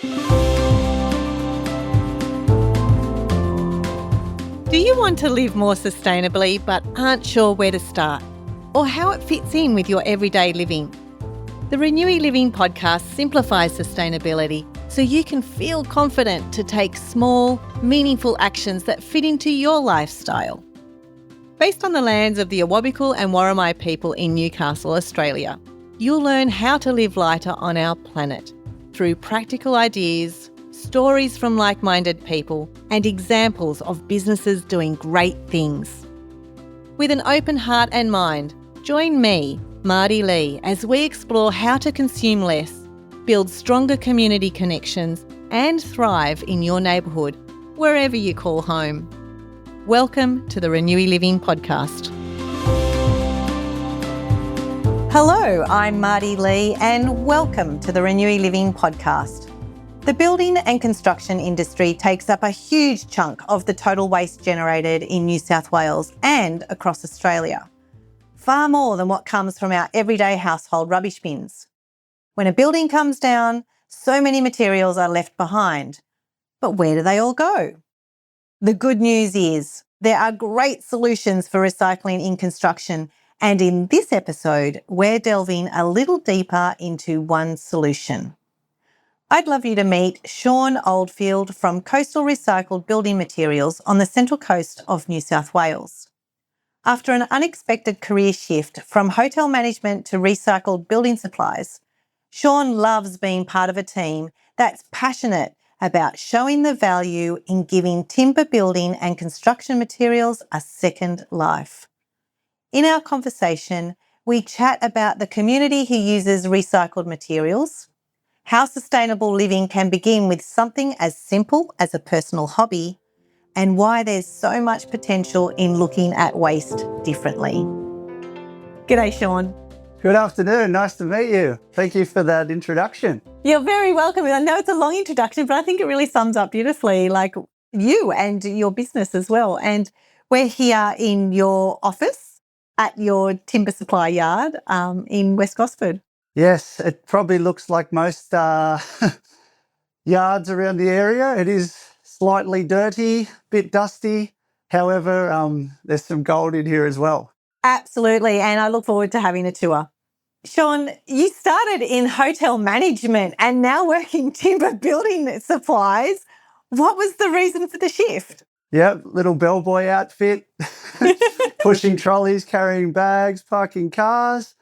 Do you want to live more sustainably but aren't sure where to start or how it fits in with your everyday living? The Renewy Living podcast simplifies sustainability so you can feel confident to take small, meaningful actions that fit into your lifestyle. Based on the lands of the Awabakal and Worimi people in Newcastle, Australia, you'll learn how to live lighter on our planet through practical ideas, stories from like-minded people, and examples of businesses doing great things. With an open heart and mind, join me, Marty Lee, as we explore how to consume less, build stronger community connections, and thrive in your neighbourhood, wherever you call home. Welcome to the Renewy Living podcast. Hello, I'm Marty Lee, and welcome to the Renewy Living podcast. The building and construction industry takes up a huge chunk of the total waste generated in New South Wales and across Australia. Far more than what comes from our everyday household rubbish bins. When a building comes down, so many materials are left behind. But where do they all go? The good news is there are great solutions for recycling in construction, and in this episode, we're delving a little deeper into one solution. I'd love you to meet Shaun Oldfield from Coastal Recycled Building Materials on the Central Coast of New South Wales. After an unexpected career shift from hotel management to recycled building supplies, Shaun loves being part of a team that's passionate about showing the value in giving timber building and construction materials a second life. In our conversation, we chat about the community who uses recycled materials, how sustainable living can begin with something as simple as a personal hobby, and why there's so much potential in looking at waste differently. G'day, Shaun. Good afternoon. Nice to meet you. Thank you for that introduction. You're very welcome. I know it's a long introduction, but I think it really sums up beautifully, like you and your business as well. And we're here in your office at your timber supply yard in West Gosford. Yes, it probably looks like most yards around the area. It is slightly dirty, bit dusty. However, there's some gold in here as well. Absolutely, and I look forward to having a tour. Shaun, you started in hotel management and now working timber building supplies. What was the reason for the shift? Yep, little bellboy outfit, pushing trolleys, carrying bags, parking cars,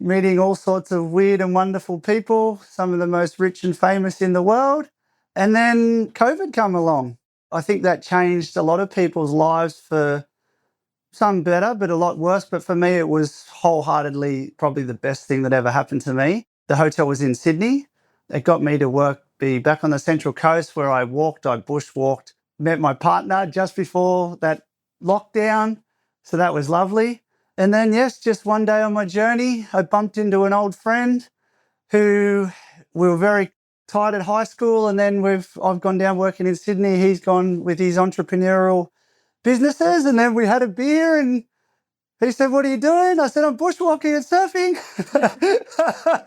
meeting all sorts of weird and wonderful people, some of the most rich and famous in the world. And then COVID come along. I think that changed a lot of people's lives, for some better, but a lot worse. But for me, it was wholeheartedly probably the best thing that ever happened to me. The hotel was in Sydney. It got me to be back on the Central Coast, where I bushwalked, met my partner just before that lockdown. So that was lovely. And then, yes, just one day on my journey, I bumped into an old friend who we were very tight at high school. And then I've gone down working in Sydney. He's gone with his entrepreneurial businesses. And then we had a beer and he said, "What are you doing?" I said, "I'm bushwalking and surfing."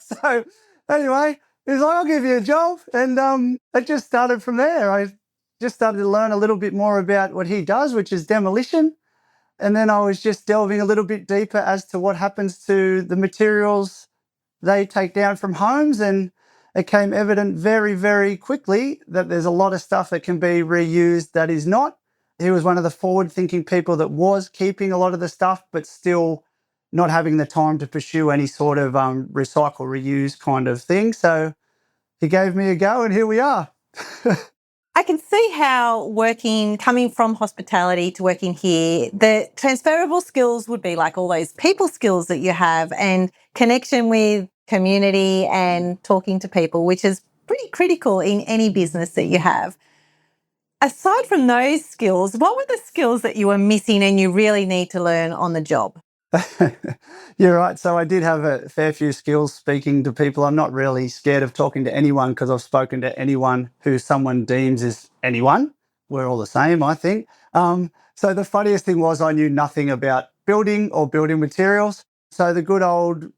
So anyway, he's like, "I'll give you a job." And it just started from there. I just started to learn a little bit more about what he does, which is demolition. And then I was just delving a little bit deeper as to what happens to the materials they take down from homes. And it came evident very, very quickly that there's a lot of stuff that can be reused that is not. He was one of the forward-thinking people that was keeping a lot of the stuff, but still not having the time to pursue any sort of recycle, reuse kind of thing. So he gave me a go and here we are. I can see how coming from hospitality to working here, the transferable skills would be like all those people skills that you have and connection with community and talking to people, which is pretty critical in any business that you have. Aside from those skills, what were the skills that you were missing and you really need to learn on the job? You're right. So I did have a fair few skills speaking to people. I'm not really scared of talking to anyone because I've spoken to anyone who someone deems is anyone. We're all the same, I think. So the funniest thing was I knew nothing about building or building materials. So the good old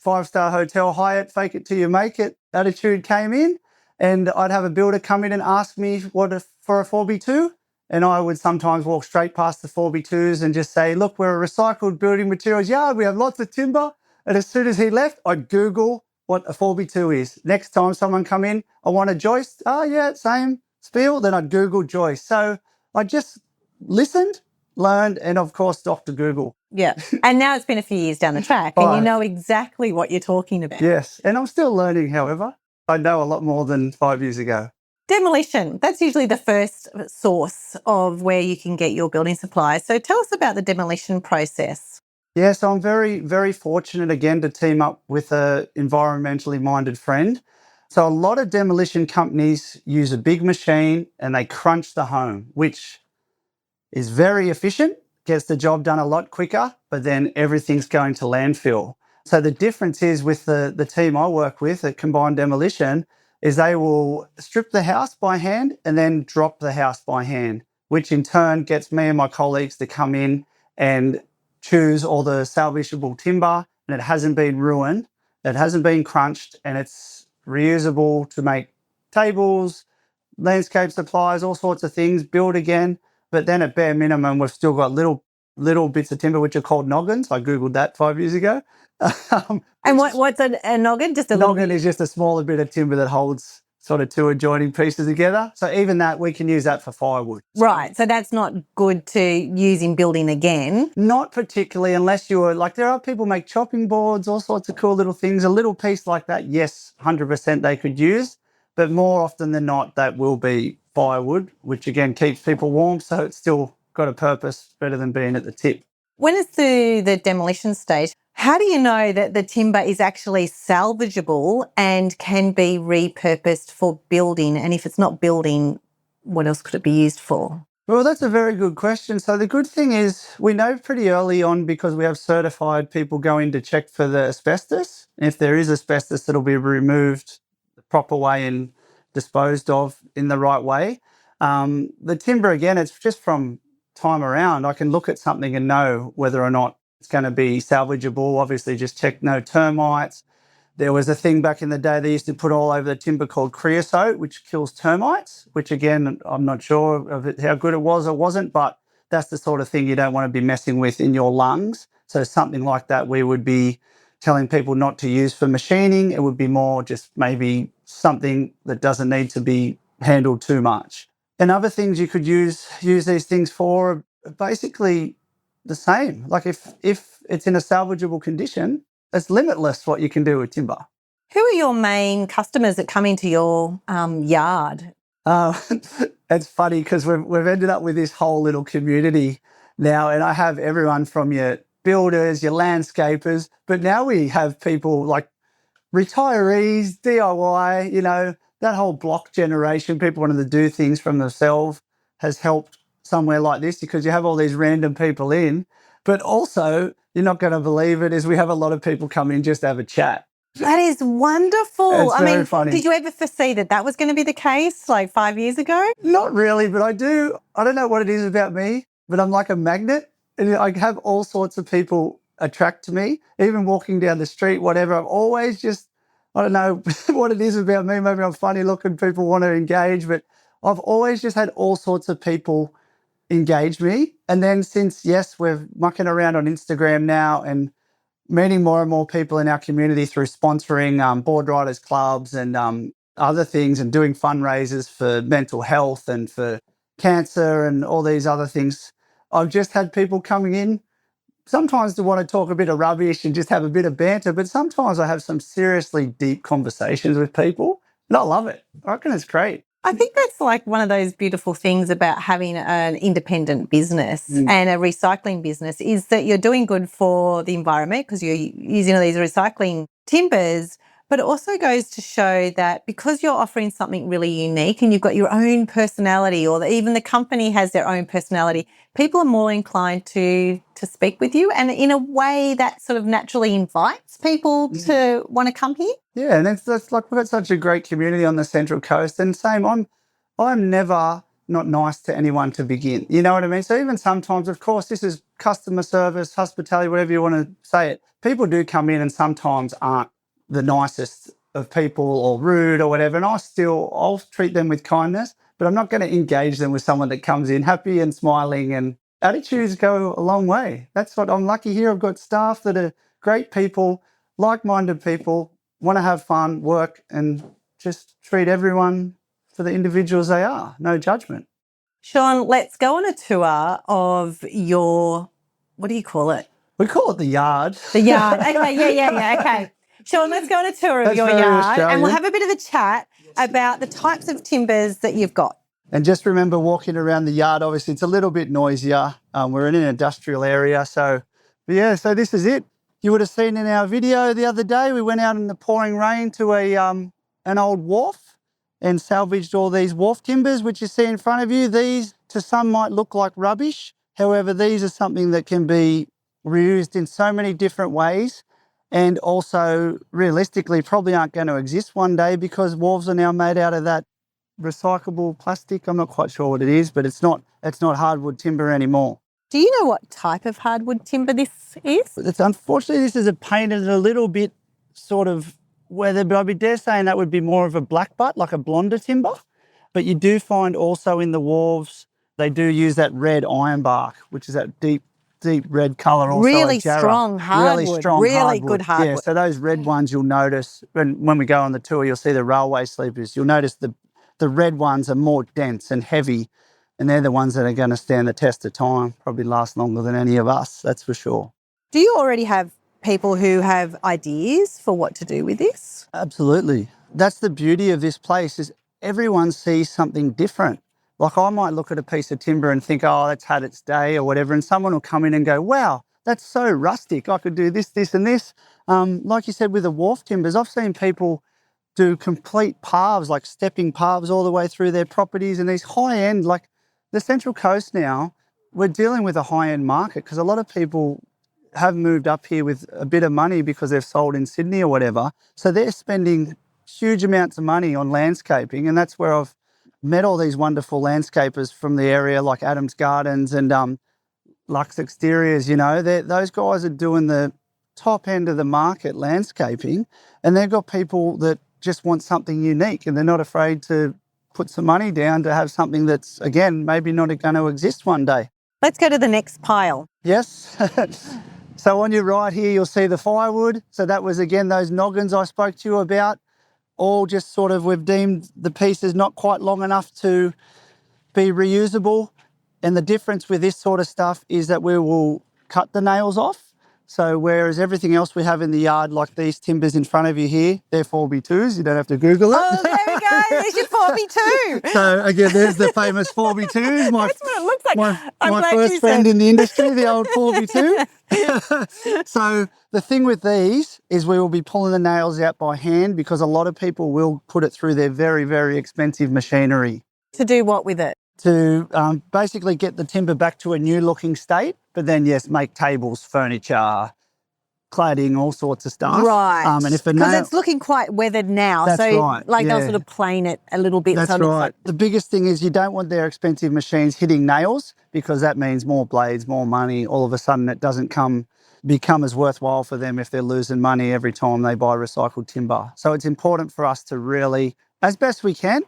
5-star hotel Hyatt, fake it till you make it attitude came in. And I'd have a builder come in and ask me for a 4x2. And I would sometimes walk straight past the 4x2s and just say, look, we're a recycled building materials yard. We have lots of timber. And as soon as he left, I'd Google what a 4x2 is. Next time someone come in, I want a joist. Oh, yeah, same spiel. Then I'd Google joist. So I just listened, learned, and of course, Dr. Google. Yeah. And now it's been a few years down the track and you know exactly what you're talking about. Yes. And I'm still learning, however. I know a lot more than 5 years ago. Demolition, that's usually the first source of where you can get your building supplies. So tell us about the demolition process. Yeah, so I'm very, very fortunate again to team up with a environmentally minded friend. So a lot of demolition companies use a big machine and they crunch the home, which is very efficient, gets the job done a lot quicker, but then everything's going to landfill. So the difference is with the team I work with at Combined Demolition is they will strip the house by hand and then drop the house by hand, which in turn gets me and my colleagues to come in and choose all the salvageable timber, and it hasn't been ruined, it hasn't been crunched, and it's reusable to make tables, landscape supplies, all sorts of things, build again. But then at bare minimum, we've still got little bits of timber which are called noggins. I Googled that 5 years ago. And what's a noggin? Just a noggin is just a smaller bit of timber that holds sort of two adjoining pieces together. So even that, we can use that for firewood. Right. So that's not good to use in building again. Not particularly unless you were like, there are people make chopping boards, all sorts of cool little things. A little piece like that, yes, 100% they could use. But more often than not, that will be firewood, which again keeps people warm. So it's still got a purpose better than being at the tip. When it's through the demolition stage, how do you know that the timber is actually salvageable and can be repurposed for building? And if it's not building, what else could it be used for? Well, that's a very good question. So the good thing is we know pretty early on because we have certified people going to check for the asbestos. If there is asbestos, it'll be removed the proper way and disposed of in the right way. The timber, again, it's just from time around. I can look at something and know whether or not it's going to be salvageable. Obviously, just check no termites. There was a thing back in the day they used to put all over the timber called creosote, which kills termites, which again, I'm not sure of how good it was or wasn't, but that's the sort of thing you don't want to be messing with in your lungs. So something like that we would be telling people not to use for machining. It would be more just maybe something that doesn't need to be handled too much. And other things you could use these things for are basically the same. Like if it's in a salvageable condition, it's limitless what you can do with timber. Who are your main customers that come into your yard? It's funny because we've ended up with this whole little community now, and I have everyone from your builders, your landscapers, but now we have people like retirees, DIY, that whole block generation, people wanting to do things from themselves has helped somewhere like this because you have all these random people in. But also, you're not going to believe it, is we have a lot of people come in just to have a chat. That is wonderful. It's very funny. Did you ever foresee that was going to be the case like 5 years ago? Not really, but I don't know what it is about me, but I'm like a magnet. And I have all sorts of people attract to me, even walking down the street, whatever. I'm always just, I don't know what it is about me. Maybe I'm funny looking, people want to engage, but I've always just had all sorts of people engage me. And then since, yes, we're mucking around on Instagram now and meeting more and more people in our community through sponsoring board riders clubs and other things and doing fundraisers for mental health and for cancer and all these other things, I've just had people coming in sometimes to want to talk a bit of rubbish and just have a bit of banter, but sometimes I have some seriously deep conversations with people and I love it. I reckon it's great. I think that's like one of those beautiful things about having an independent business and a recycling business is that you're doing good for the environment because you're using all these recycling timbers, but it also goes to show that because you're offering something really unique and you've got your own personality or even the company has their own personality, people are more inclined to speak with you. And in a way that sort of naturally invites people to want to come here. Yeah, and that's like we've got such a great community on the Central Coast. And same, I'm never not nice to anyone to begin. You know what I mean? So even sometimes, of course, this is customer service, hospitality, whatever you want to say it. People do come in and sometimes aren't the nicest of people or rude or whatever, and I'll treat them with kindness, but I'm not going to engage them with someone that comes in happy and smiling, and attitudes go a long way. That's what I'm lucky here. I've got staff that are great people, like-minded people, want to have fun, work, and just treat everyone for the individuals they are. No judgment. Shaun, let's go on a tour of your, what do you call it? We call it the yard. The yard. Okay, yeah. Okay. Shaun, let's go on a tour of your very yard Australian. and we'll have a bit of a chat about the types of timbers that you've got. And just remember, walking around the yard, obviously it's a little bit noisier. We're in an industrial area. So this is it. You would have seen in our video the other day, we went out in the pouring rain to an old wharf and salvaged all these wharf timbers, which you see in front of you. These to some might look like rubbish. However, these are something that can be reused in so many different ways, and also realistically probably aren't going to exist one day because wharves are now made out of that recyclable plastic. I'm not quite sure what it is, but it's not hardwood timber anymore. Do you know what type of hardwood timber this is? Unfortunately, this is painted a little bit sort of but I'd be dare saying that would be more of a black butt, like a blonder timber. But you do find also in the wharves, they do use that red ironbark, which is that deep red colour. Also really strong hardwood. Really strong really hardwood. good hardwood. Yeah, so those red ones you'll notice when we go on the tour, you'll see the railway sleepers. You'll notice the red ones are more dense and heavy, and they're the ones that are going to stand the test of time, probably last longer than any of us, that's for sure. Do you already have people who have ideas for what to do with this? Absolutely. That's the beauty of this place, is everyone sees something different. Like I might look at a piece of timber and think, oh, that's had its day or whatever, and someone will come in and go, wow, that's so rustic. I could do this, this and this. Like you said, with the wharf timbers, I've seen people do complete paths, like stepping paths all the way through their properties, and these high-end, like the Central Coast now, we're dealing with a high-end market because a lot of people have moved up here with a bit of money because they've sold in Sydney or whatever. So they're spending huge amounts of money on landscaping, and that's where I've met all these wonderful landscapers from the area, like Adams Gardens and Lux Exteriors. Those guys are doing the top end of the market landscaping, and they've got people that just want something unique, and they're not afraid to put some money down to have something that's, again, maybe not going to exist one day. Let's go to the next pile. Yes. So on your right here, you'll see the firewood. So that was, again, those noggins I spoke to you about. All just sort of, we've deemed the pieces not quite long enough to be reusable. And the difference with this sort of stuff is that we will cut the nails off. So whereas everything else we have in the yard, like these timbers in front of you here, they're 4x2s. You don't have to Google it. Oh, there we go. There's your 4x2. So again, there's the famous 4x2s. That's what it looks like. My first friend in the industry, the old 4x2. So the thing with these is we will be pulling the nails out by hand because a lot of people will put it through their very, very expensive machinery. To do what with it? To basically get the timber back to a new looking state, but then, yes, make tables, furniture, cladding, all sorts of stuff. Right. And if because it's looking quite weathered now. That's so right. like Yeah. they'll sort of plane it a little bit. That's so it looks right. like... The biggest thing is you don't want their expensive machines hitting nails because that means more blades, more money. All of a sudden it doesn't become as worthwhile for them if they're losing money every time they buy recycled timber. So it's important for us to really, as best we can,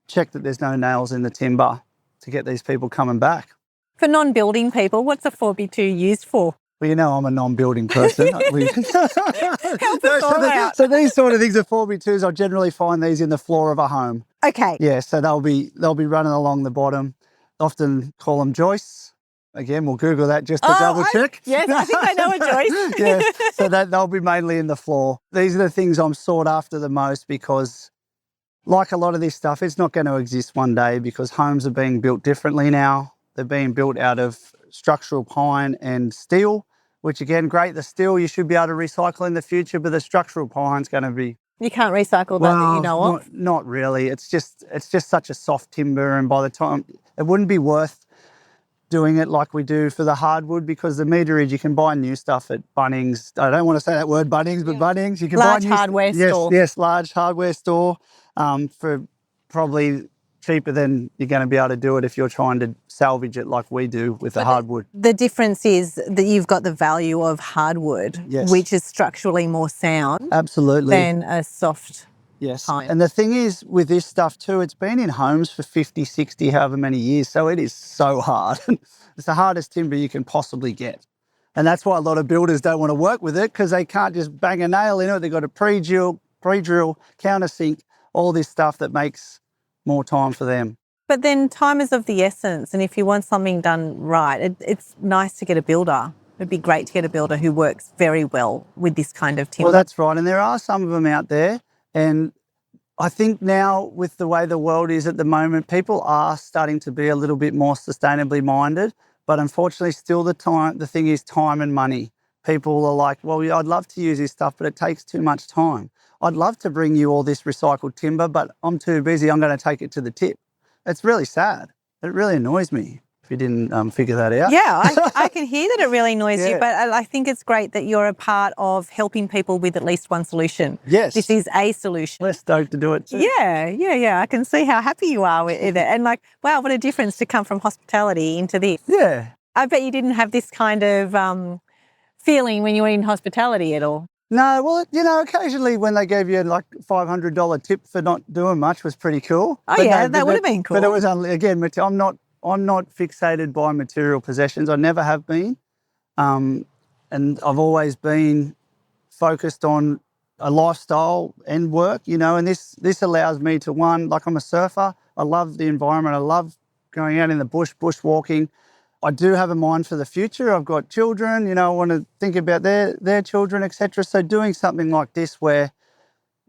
check that there's no nails in the timber to get these people coming back. For non-building people, what's a 4x2 used for? Well, I'm a non-building person. Help us all out. So these sort of things are 4x2s. I generally find these in the floor of a home. Okay. Yeah, so they'll be running along the bottom. Often call them joists. Again, we'll Google that just to double check. Yes, I think I know a joist. Yeah, so they'll be mainly in the floor. These are the things I'm sought after the most because, like a lot of this stuff, it's not going to exist one day because homes are being built differently now. They're being built out of structural pine and steel, which again, great. The steel you should be able to recycle in the future, but the structural pine's going to be... You can't recycle that you know of? Not really. It's just such a soft timber, and by the time... It wouldn't be worth doing it like we do for the hardwood because the meterage, you can buy new stuff at Bunnings. I don't want to say that word Bunnings, but Bunnings. You can large buy new hardware store. Yes, large hardware store for probably cheaper than you're going to be able to do it if you're trying to salvage it like we do with the hardwood. The difference is that you've got the value of hardwood, Yes. which is structurally more sound Absolutely. than a soft Yes. pine. And the thing is with this stuff too, it's been in homes for 50, 60, however many years. So it is so hard. It's the hardest timber you can possibly get. And that's why a lot of builders don't want to work with it, because they can't just bang a nail in it. They've got to pre-drill, countersink, all this stuff that makes more time for them. But then time is of the essence, and if you want something done right, it's nice to get a builder. It'd be great to get a builder who works very well with this kind of timber. Well, that's right. And there are some of them out there. And I think now with the way the world is at the moment, people are starting to be a little bit more sustainably minded. But unfortunately, still the thing is time and money. People are like, well, yeah, I'd love to use this stuff, but it takes too much time. I'd love to bring you all this recycled timber, but I'm too busy. I'm going to take it to the tip. It's really sad. It really annoys me, if you didn't figure that out. Yeah, I can hear that it really annoys you, Yeah. but I think it's great that you're a part of helping people with at least one solution. Yes. This is a solution. We're stoked to do it too. Yeah. I can see how happy you are with it. And like, wow, what a difference to come from hospitality into this. Yeah. I bet you didn't have this kind of feeling when you were in hospitality at all. No, well, you know, occasionally when they gave you like $500 tip for not doing much was pretty cool. Oh, But yeah, no, that would have been cool. But it was only, again, I'm not fixated by material possessions. I never have been. And I've always been focused on a lifestyle and work, you know, and this allows me to, one, like I'm a surfer. I love the environment. I love going out in the bushwalking. I do have a mind for the future. I've got children, you know, I want to think about their children, etc. So doing something like this where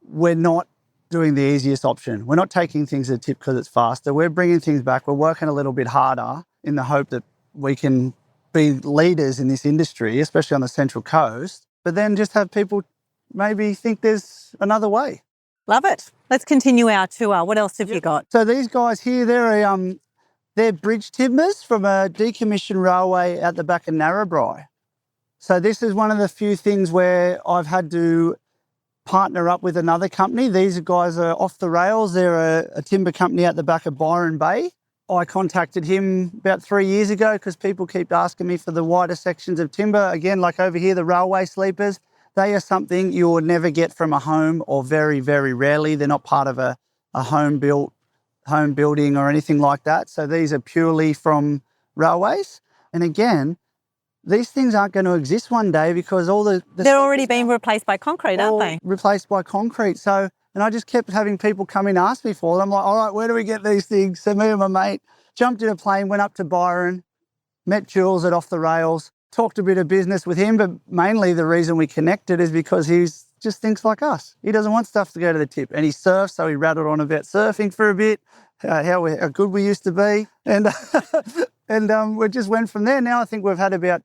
we're not doing the easiest option. We're not taking things to the tip because it's faster. We're bringing things back. We're working a little bit harder in the hope that we can be leaders in this industry, especially on the Central Coast, but then just have people maybe think there's another way. Love it. Let's continue our tour. What else have you got? So these guys here, they're bridge timbers from a decommissioned railway out the back of Narrabri. So this is one of the few things where I've had to partner up with another company. These guys are off the rails. They're a timber company out the back of Byron Bay. I contacted him about 3 years ago because people keep asking me for the wider sections of timber. Again, like over here, the railway sleepers, they are something you will never get from a home, or very, very rarely. They're not part of a home building or anything like that. So these are purely from railways. And again, these things aren't going to exist one day because all they're already being replaced by concrete, aren't they? Replaced by concrete. So, and I just kept having people come in and ask me for them. I'm like, all right, where do we get these things? So me and my mate jumped in a plane, went up to Byron, met Jules at Off the Rails, talked a bit of business with him, but mainly the reason we connected is because he's just thinks like us. He doesn't want stuff to go to the tip, and he surfs, so he rattled on about surfing for a bit, how good we used to be, and we just went from there. Now I think we've had about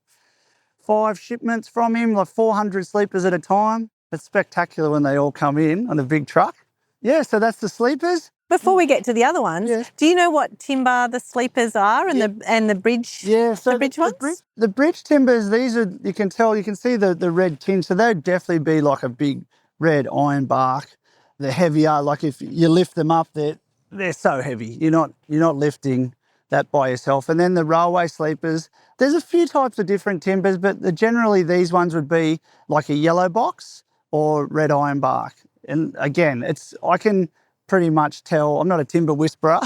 5 shipments from him, like 400 sleepers at a time. It's spectacular when they all come in on a big truck. Yeah, so that's the sleepers. Before we get to the other ones, Yeah. do you know what timber the sleepers are and the bridge? Yeah, so the bridge ones. The bridge timbers, these are, you can see the red tinge. So they'd definitely be like a big red iron bark. They're heavier. Like if you lift them up, they're so heavy. You're not lifting that by yourself. And then the railway sleepers, there's a few types of different timbers, but generally these ones would be like a yellow box or red iron bark. And again, I can pretty much tell, I'm not a timber whisperer,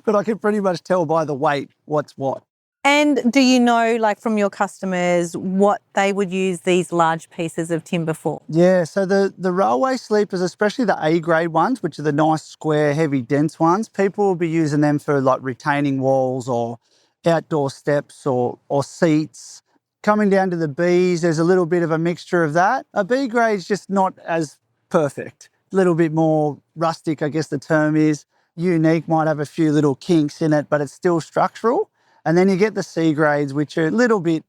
but I can pretty much tell by the weight what's what. And do you know, like from your customers, what they would use these large pieces of timber for? Yeah, so the railway sleepers, especially the A-grade ones, which are the nice, square, heavy, dense ones, people will be using them for like retaining walls or outdoor steps or seats. Coming down to the Bs, there's a little bit of a mixture of that. A B-grade's just not as perfect. A little bit more rustic, I guess the term is. Unique, might have a few little kinks in it, but it's still structural. And then you get the C grades, which are a little bit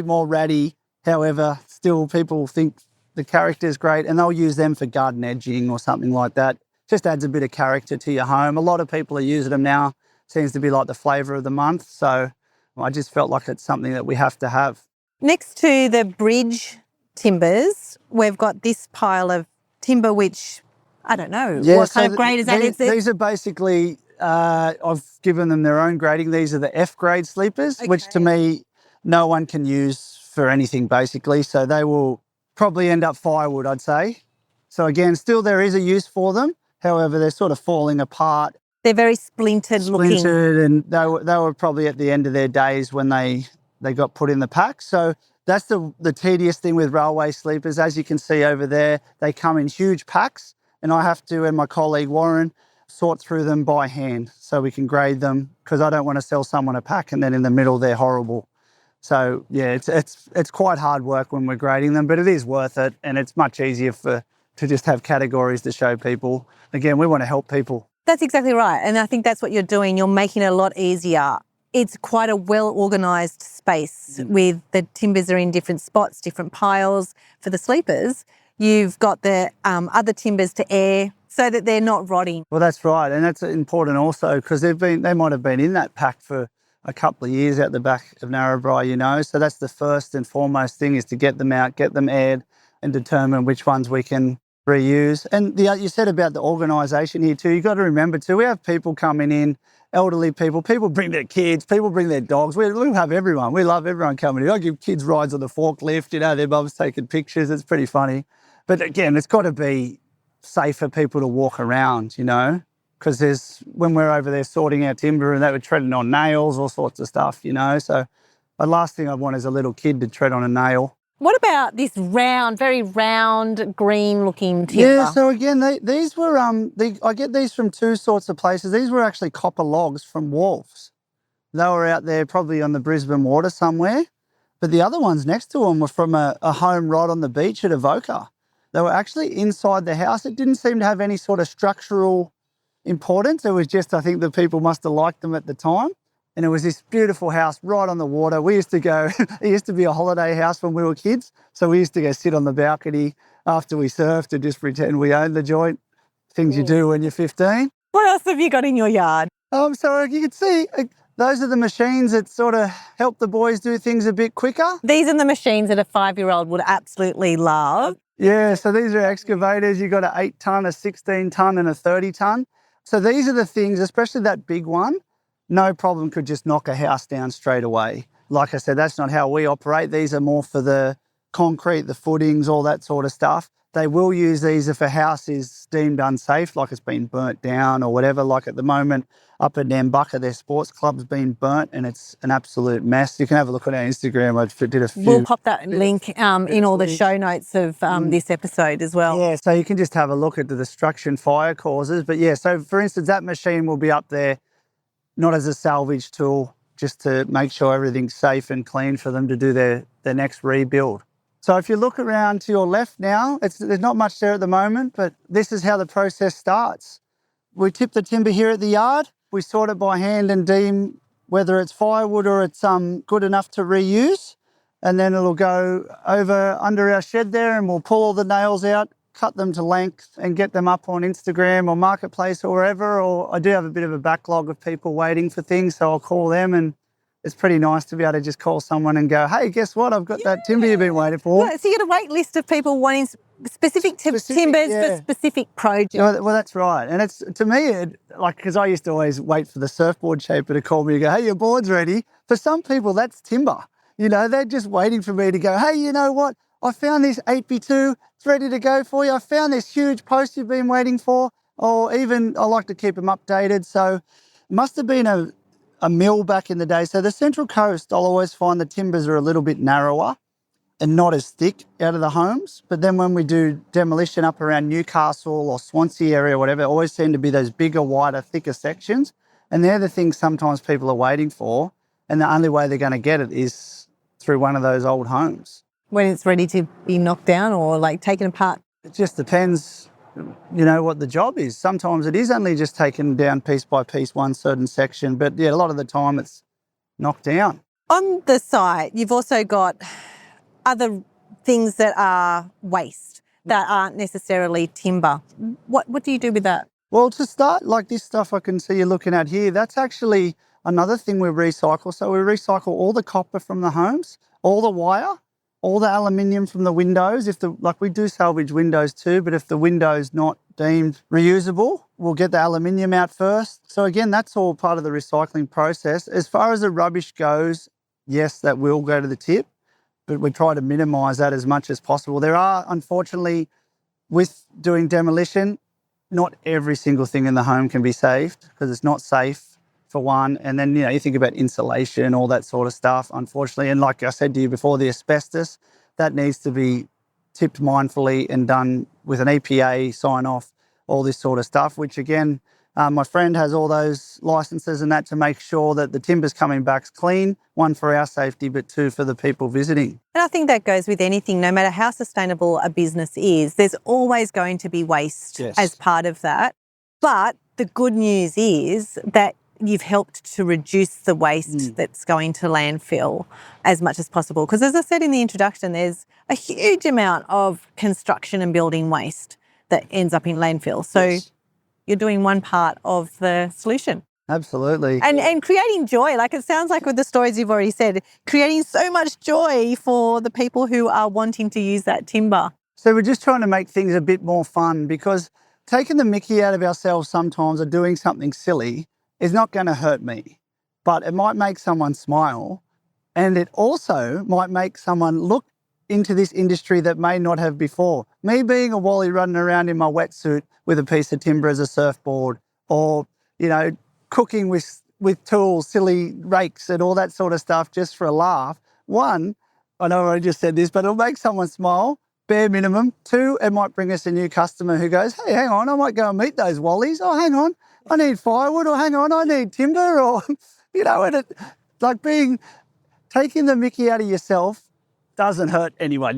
more ratty. However, still people think the character is great, and they'll use them for garden edging or something like that. Just adds a bit of character to your home. A lot of people are using them now. Seems to be like the flavour of the month. So I just felt like it's something that we have to have. Next to the bridge timbers, we've got this pile of timber, which I don't know what kind of grade is that. These are basically I've given them their own grading. These are the F grade sleepers, which to me, no one can use for anything basically. So they will probably end up firewood, I'd say. So again, still there is a use for them. However, they're sort of falling apart. They're very splintered looking. And they were probably at the end of their days when they got put in the pack. So that's the tedious thing with railway sleepers. As you can see over there, they come in huge packs, and I have to, and my colleague Warren, sort through them by hand so we can grade them, because I don't want to sell someone a pack and then in the middle they're horrible. So yeah, it's quite hard work when we're grading them, but it is worth it, and it's much easier to just have categories to show people. Again, we want to help people. That's exactly right. And I think that's what you're doing. You're making it a lot easier. It's quite a well-organised space with the timbers are in different spots, different piles. For the sleepers, you've got the other timbers to air so that they're not rotting. Well, that's right. And that's important also, because they might have been in that pack for a couple of years out the back of Narrabri, So that's the first and foremost thing, is to get them out, get them aired, and determine which ones we can reuse. And you said about the organisation here too. You've got to remember too, we have people coming in, elderly people bring their kids, people bring their dogs. We have everyone. We love everyone coming in. I give kids rides on the forklift, their mum's taking pictures. It's pretty funny. But again, it's got to be safe for people to walk around, because when we're over there sorting out timber and they were treading on nails, all sorts of stuff, So the last thing I want is a little kid to tread on a nail. What about this very round, green-looking timber? Yeah, so again, these were, I get these from two sorts of places. These were actually copper logs from wharves. They were out there probably on the Brisbane water somewhere. But the other ones next to them were from a home right on the beach at Avoca. They were actually inside the house. It didn't seem to have any sort of structural importance. It was just, I think the people must have liked them at the time. And it was this beautiful house right on the water. We used to go, it used to be a holiday house when we were kids. So we used to go sit on the balcony after we surfed and just pretend we owned the joint. Things you do when you're 15. What else have you got in your yard? So you can see, those are the machines that sort of help the boys do things a bit quicker. These are the machines that a 5-year-old would absolutely love. Yeah, so these are excavators. You've got an 8-tonne, a 16-tonne and a 30-tonne. So these are the things, especially that big one, no problem could just knock a house down straight away. Like I said, that's not how we operate. These are more for the concrete, the footings, all that sort of stuff. They will use these if a house is deemed unsafe, like it's been burnt down or whatever. Like at the moment, up at Nambucca, their sports club's been burnt and it's an absolute mess. You can have a look on our Instagram. I did a few. We'll pop that link in all the show notes of this episode as well. Yeah, so you can just have a look at the destruction fire causes. But yeah, so for instance, that machine will be up there not as a salvage tool, just to make sure everything's safe and clean for them to do their next rebuild. So if you look around to your left now, there's not much there at the moment, but this is how the process starts. We tip the timber here at the yard. We sort it by hand and deem whether it's firewood or it's good enough to reuse. And then it'll go over under our shed there and we'll pull all the nails out, cut them to length and get them up on Instagram or Marketplace or wherever. Or I do have a bit of a backlog of people waiting for things, so I'll call them, and it's pretty nice to be able to just call someone and go, hey, guess what? I've got that timber you've been waiting for. Yeah, so you get a wait list of people wanting specific timbers for specific projects. Well, that's right. And it's, to me, because I used to always wait for the surfboard shaper to call me and go, hey, your board's ready. For some people, that's timber. They're just waiting for me to go, hey, you know what? I found this 8x2, it's ready to go for you. I found this huge post you've been waiting for. Or even, I like to keep them updated. So it must have been a mill back in the day. So the Central Coast, I'll always find the timbers are a little bit narrower and not as thick out of the homes. But then when we do demolition up around Newcastle or Swansea area or whatever, it always seem to be those bigger, wider, thicker sections. And they're the things sometimes people are waiting for. And the only way they're going to get it is through one of those old homes. When it's ready to be knocked down or taken apart? It just depends, what the job is. Sometimes it is only just taken down piece by piece, one certain section. But yeah, a lot of the time it's knocked down. On the site, you've also got other things that are waste that aren't necessarily timber. What do you do with that? Well, to start, like this stuff I can see you're looking at here, that's actually another thing we recycle. So we recycle all the copper from the homes, all the wire, all the aluminium from the windows. We do salvage windows too, but if the window's not deemed reusable, we'll get the aluminium out first. So again, that's all part of the recycling process. As far as the rubbish goes, yes, that will go to the tip, but we try to minimise that as much as possible. There are, unfortunately, with doing demolition, not every single thing in the home can be saved because it's not safe, for one. And then, you think about insulation, all that sort of stuff, unfortunately. And like I said to you before, the asbestos, that needs to be tipped mindfully and done with an EPA sign off, all this sort of stuff, which again, my friend has all those licenses and that to make sure that the timber's coming back clean, one for our safety, but two for the people visiting. And I think that goes with anything, no matter how sustainable a business is, there's always going to be waste as part of that. But the good news is that you've helped to reduce the waste that's going to landfill as much as possible. Because as I said in the introduction, there's a huge amount of construction and building waste that ends up in landfill. So you're doing one part of the solution. Absolutely. And creating joy, like it sounds like with the stories you've already said, creating so much joy for the people who are wanting to use that timber. So we're just trying to make things a bit more fun, because taking the mickey out of ourselves sometimes or doing something silly is not going to hurt me, but it might make someone smile, and it also might make someone look into this industry that may not have before. Me being a wally running around in my wetsuit with a piece of timber as a surfboard, or, cooking with tools, silly rakes and all that sort of stuff just for a laugh. One, I know I just said this, but it'll make someone smile, bare minimum. Two, it might bring us a new customer who goes, hey, hang on, I might go and meet those wallies. Oh, hang on, I need firewood, or hang on, I need timber, or, and taking the mickey out of yourself doesn't hurt anyone,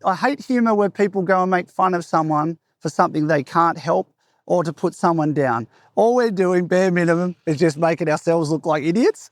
I hate humour where people go and make fun of someone for something they can't help or to put someone down. All we're doing, bare minimum, is just making ourselves look like idiots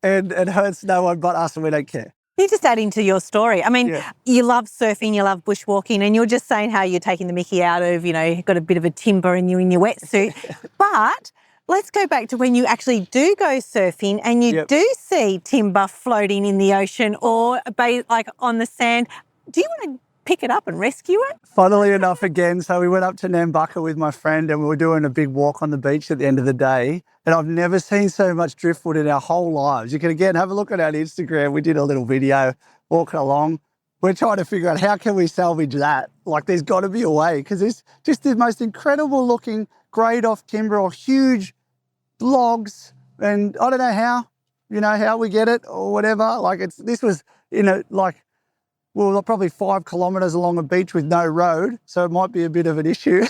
and it hurts no one but us, and we don't care. You're just adding to your story. I mean, You love surfing, you love bushwalking, and you're just saying how you're taking the mickey out of, you've got a bit of a timber and you're in your wetsuit. But let's go back to when you actually do go surfing and you do see timber floating in the ocean or like on the sand. Do you want to pick it up and rescue it? Funnily enough, again, so we went up to Nambucca with my friend and we were doing a big walk on the beach at the end of the day. And I've never seen so much driftwood in our whole lives. You can, again, have a look at our Instagram. We did a little video walking along. We're trying to figure out how can we salvage that. Like, there's got to be a way, because it's just the most incredible looking grade off timber or huge logs. And I don't know how we get it or whatever. Like, this was, probably 5 kilometres along a beach with no road. So it might be a bit of an issue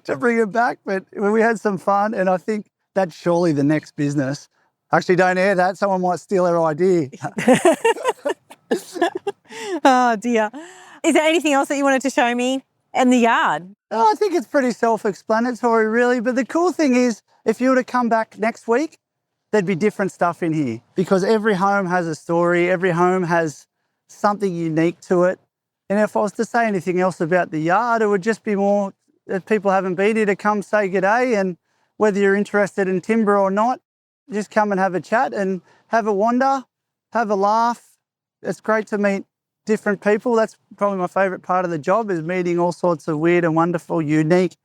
to bring it back. But we had some fun, and I think that's surely the next business. Actually, don't air that. Someone might steal our idea. Oh, dear. Is there anything else that you wanted to show me in the yard? Oh, I think it's pretty self-explanatory, really. But the cool thing is, if you were to come back next week, there'd be different stuff in here, because every home has a story. Every home has something unique to it. And if I was to say anything else about the yard, it would just be more, if people haven't been here, to come say g'day, and whether you're interested in timber or not, just come and have a chat and have a wander, have a laugh. It's great to meet different people. That's probably my favourite part of the job, is meeting all sorts of weird and wonderful, unique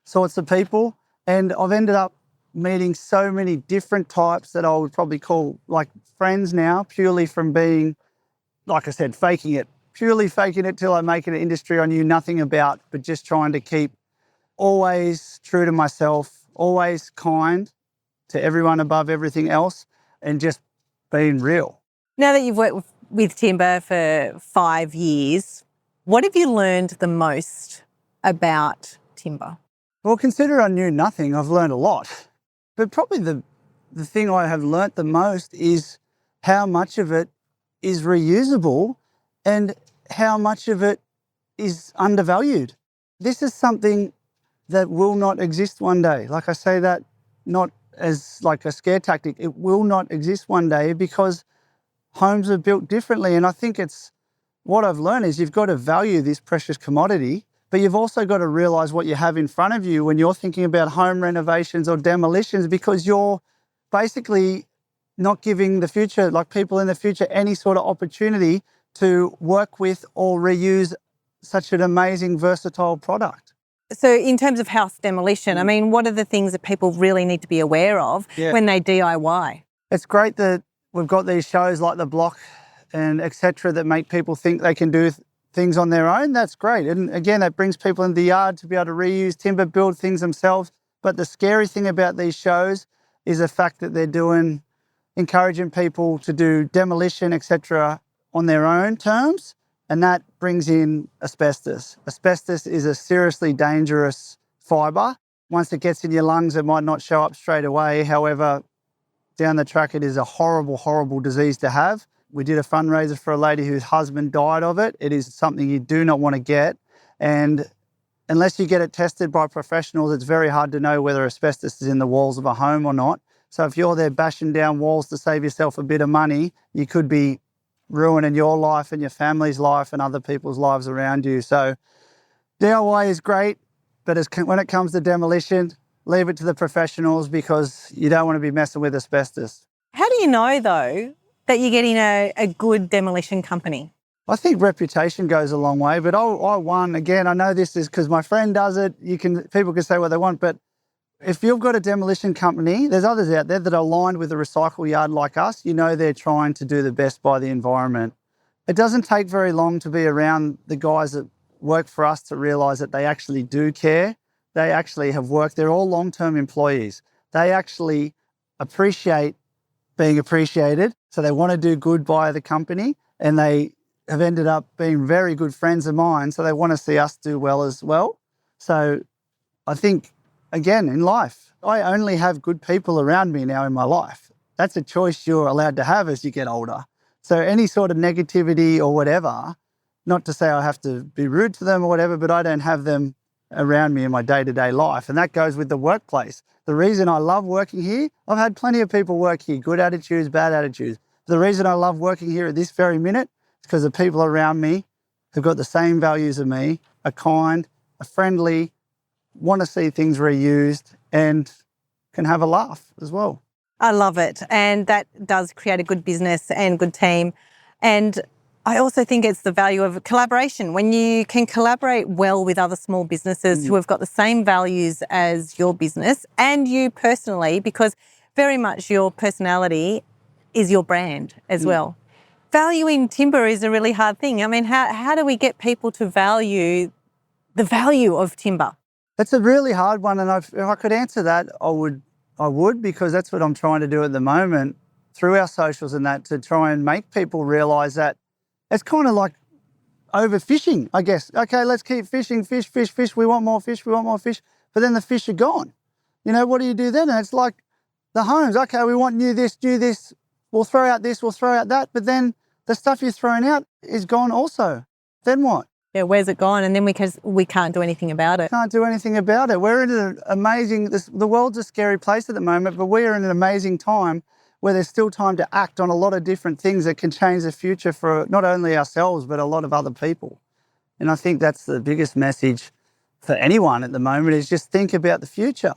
sorts of people. And I've ended up meeting so many different types that I would probably call like friends now, purely from being, like I said, purely faking it till I make it an industry I knew nothing about, but just trying to keep always true to myself, always kind to everyone above everything else, and just being real. Now that you've worked with timber for 5 years, what have you learned the most about timber? Well, consider I knew nothing, I've learned a lot. But probably the thing I have learnt the most is how much of it is reusable and how much of it is undervalued. This is something that will not exist one day. Like, I say that not as like a scare tactic. It will not exist one day, because homes are built differently. And I think what I've learned is you've got to value this precious commodity, but you've also got to realise what you have in front of you when you're thinking about home renovations or demolitions, because you're basically not giving the future, like people in the future, any sort of opportunity to work with or reuse such an amazing, versatile product. So in terms of house demolition, I mean, what are the things that people really need to be aware of when they DIY? It's great that we've got these shows like The Block and etc. that make people think they can do things on their own. That's great. And again, that brings people in the yard to be able to reuse timber, build things themselves. But the scary thing about these shows is the fact that they're encouraging people to do demolition, etc. on their own terms. And that brings in asbestos. Asbestos is a seriously dangerous fibre. Once it gets in your lungs, it might not show up straight away. However, down the track, it is a horrible, horrible disease to have. We did a fundraiser for a lady whose husband died of it. It is something you do not want to get. And unless you get it tested by professionals, it's very hard to know whether asbestos is in the walls of a home or not. So if you're there bashing down walls to save yourself a bit of money, you could be ruining your life and your family's life and other people's lives around you. So DIY is great, but when it comes to demolition, leave it to the professionals because you don't want to be messing with asbestos. How do you know, though, that you're getting a good demolition company? I think reputation goes a long way, but I know this is because my friend does it. People can say what they want, but if you've got a demolition company, there's others out there that are aligned with a recycle yard like us, you know they're trying to do the best by the environment. It doesn't take very long to be around the guys that work for us to realise that they actually do care. They actually have worked. They're all long-term employees. They actually appreciate being appreciated, so they want to do good by the company, and they have ended up being very good friends of mine, so they want to see us do well as well. So I think, again, in life, I only have good people around me now in my life. That's a choice you're allowed to have as you get older. So any sort of negativity or whatever, not to say I have to be rude to them or whatever, but I don't have them around me in my day-to-day life. And that goes with the workplace. The reason I love working here, I've had plenty of people work here, good attitudes, bad attitudes. The reason I love working here at this very minute is because the people around me have got the same values as me, are kind, are friendly, want to see things reused and can have a laugh as well. I love it. And that does create a good business and good team. And I also think it's the value of collaboration. When you can collaborate well with other small businesses who have got the same values as your business and you personally, because very much your personality is your brand as well. Valuing timber is a really hard thing. I mean, how do we get people to value the value of timber? That's a really hard one. And if I could answer that, I would, because that's what I'm trying to do at the moment through our socials and that, to try and make people realise that it's kind of like overfishing, I guess. Okay, let's keep fishing, fish. We want more fish. But then the fish are gone. You know, what do you do then? And it's like the homes. Okay, we want new this. We'll throw out this, we'll throw out that. But then the stuff you're throwing out is gone also. Then what? Yeah, where's it gone? And then we can't do anything about it. Can't do anything about it. We're in an amazing, the world's a scary place at the moment, but we're in an amazing time where there's still time to act on a lot of different things that can change the future for not only ourselves, but a lot of other people. And I think that's the biggest message for anyone at the moment, is just think about the future.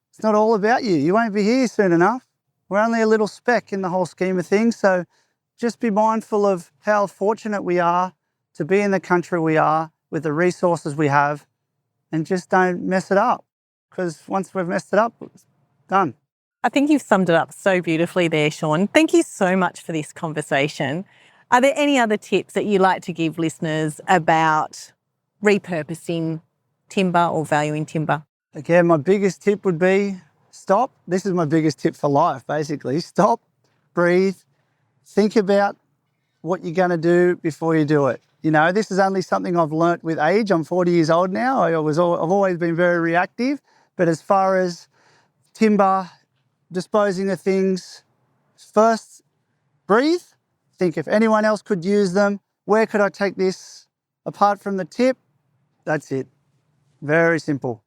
It's not all about you. You won't be here soon enough. We're only a little speck in the whole scheme of things. So just be mindful of how fortunate we are to be in the country we are with the resources we have, and just don't mess it up, because once we've messed it up, it's done. I think you've summed it up so beautifully there, Shaun. Thank you so much for this conversation. Are there any other tips that you'd like to give listeners about repurposing timber or valuing timber? Again, my biggest tip would be stop. This is my biggest tip for life, basically. Stop, breathe, think about what you're going to do before you do it. You know, this is only something I've learnt with age. I'm 40 years old now. I've always been very reactive. But as far as timber, disposing of things, first breathe, think if anyone else could use them, where could I take this apart from the tip? That's it. Very simple.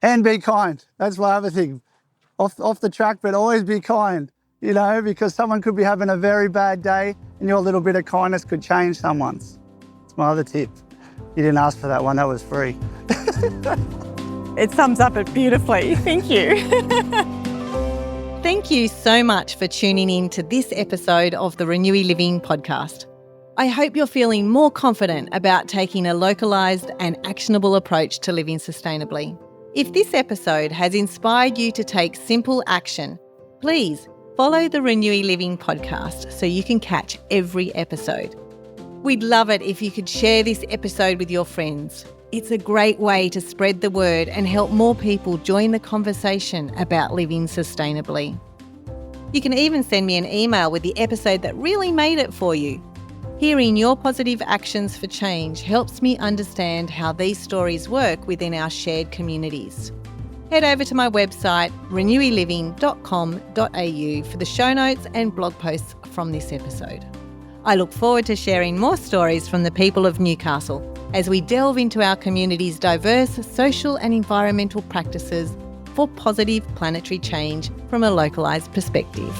And be kind. That's my other thing. Off the track, but always be kind, you know, because someone could be having a very bad day and your little bit of kindness could change someone's. It's my other tip. You didn't ask for that one, that was free. It sums up it beautifully. Thank you. Thank you so much for tuning in to this episode of the Renewy Living podcast. I hope you're feeling more confident about taking a localised and actionable approach to living sustainably. If this episode has inspired you to take simple action, please follow the Renewy Living podcast so you can catch every episode. We'd love it if you could share this episode with your friends. It's a great way to spread the word and help more people join the conversation about living sustainably. You can even send me an email with the episode that really made it for you. Hearing your positive actions for change helps me understand how these stories work within our shared communities. Head over to my website, renewyliving.com.au, for the show notes and blog posts from this episode. I look forward to sharing more stories from the people of Newcastle as we delve into our community's diverse social and environmental practices for positive planetary change from a localised perspective.